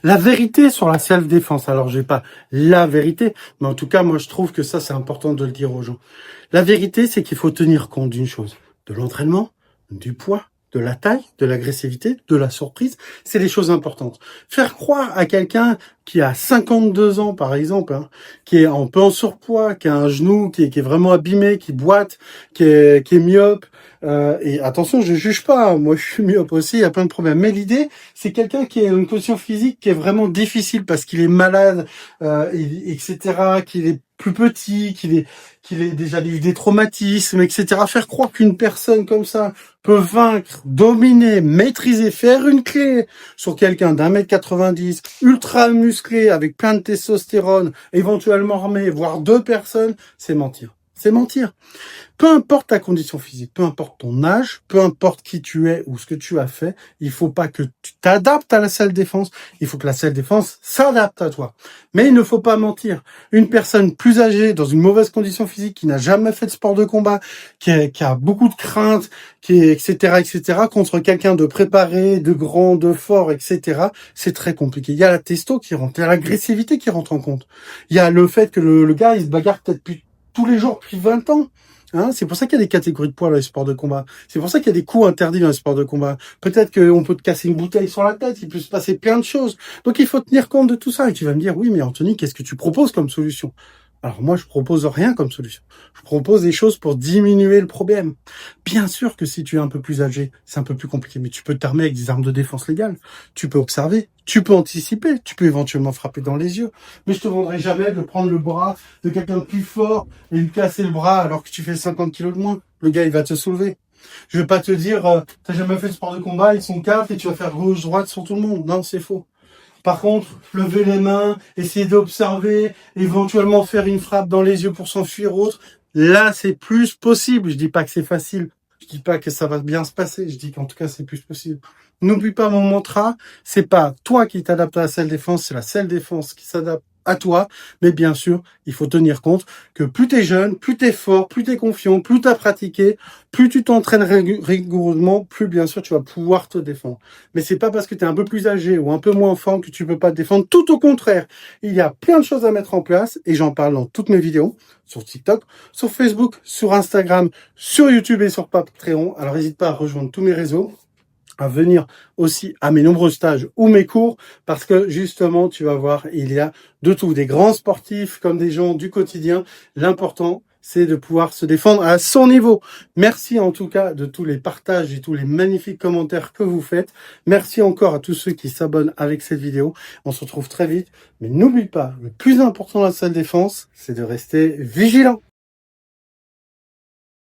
La vérité sur la self-défense. Alors, j'ai pas la vérité, mais en tout cas, moi, je trouve que ça, c'est important de le dire aux gens. La vérité, c'est qu'il faut tenir compte d'une chose. De l'entraînement, du poids, de la taille, de l'agressivité, de la surprise. C'est des choses importantes. Faire croire à quelqu'un qui a 52 ans, par exemple, hein, qui est un peu en surpoids, qui a un genou qui est vraiment abîmé, qui boite, qui est myope, et attention, je juge pas, hein, moi je suis myope aussi, il y a plein de problèmes. Mais l'idée, c'est quelqu'un qui a une condition physique qui est vraiment difficile parce qu'il est malade, etc., qu'il est plus petit, qu'il est déjà des traumatismes, etc. Faire croire qu'une personne comme ça peut vaincre, dominer, maîtriser, faire une clé sur quelqu'un d'1m90, ultra musclé, avec plein de testostérone, éventuellement armé, voire 2 personnes, c'est mentir. C'est mentir. Peu importe ta condition physique, peu importe ton âge, peu importe qui tu es ou ce que tu as fait, il faut pas que tu t'adaptes à la self-défense, il faut que la self-défense s'adapte à toi. Mais il ne faut pas mentir. Une personne plus âgée, dans une mauvaise condition physique, qui n'a jamais fait de sport de combat, qui a beaucoup de craintes, etc., contre quelqu'un de préparé, de grand, de fort, etc., c'est très compliqué. Il y a la testo qui rentre, il y a l'agressivité qui rentre en compte. Il y a le fait que le gars, il se bagarre peut-être tous les jours depuis 20 ans. Hein, c'est pour ça qu'il y a des catégories de poids dans les sports de combat. C'est pour ça qu'il y a des coups interdits dans les sports de combat. Peut-être qu'on peut te casser une bouteille sur la tête, il peut se passer plein de choses. Donc il faut tenir compte de tout ça. Et tu vas me dire, oui, mais Anthony, qu'est-ce que tu proposes comme solution? Alors moi, je propose rien comme solution. Je propose des choses pour diminuer le problème. Bien sûr que si tu es un peu plus âgé, c'est un peu plus compliqué, mais tu peux t'armer avec des armes de défense légales. Tu peux observer, tu peux anticiper, tu peux éventuellement frapper dans les yeux. Mais je te vendrai jamais de prendre le bras de quelqu'un de plus fort et lui casser le bras alors que tu fais 50 kilos de moins. Le gars, il va te soulever. Je vais pas te dire, t'as jamais fait de sport de combat, ils sont 4 et tu vas faire gauche-droite sur tout le monde. Non, c'est faux. Par contre, lever les mains, essayer d'observer, éventuellement faire une frappe dans les yeux pour s'enfuir autre, là, c'est plus possible. Je dis pas que c'est facile. Je dis pas que ça va bien se passer. Je dis qu'en tout cas, c'est plus possible. N'oublie pas mon mantra. C'est pas toi qui t'adaptes à la self-défense, c'est la self-défense qui s'adapte à toi. Mais bien sûr, il faut tenir compte que plus t'es jeune, plus t'es fort, plus t'es confiant, plus t'as pratiqué, plus tu t'entraînes rigoureusement, plus bien sûr tu vas pouvoir te défendre. Mais c'est pas parce que tu es un peu plus âgé ou un peu moins fort que tu peux pas te défendre. Tout au contraire, il y a plein de choses à mettre en place et j'en parle dans toutes mes vidéos sur TikTok, sur Facebook, sur Instagram, sur YouTube et sur Patreon. Alors n'hésite pas à rejoindre tous mes réseaux, à venir aussi à mes nombreux stages ou mes cours parce que justement tu vas voir, il y a de tout, des grands sportifs comme des gens du quotidien. L'important, c'est de pouvoir se défendre à son niveau. Merci en tout cas de tous les partages et tous les magnifiques commentaires que vous faites. Merci encore à tous ceux qui s'abonnent avec cette vidéo. On se retrouve très vite. Mais n'oublie pas, le plus important dans la self-défense, c'est de rester vigilant.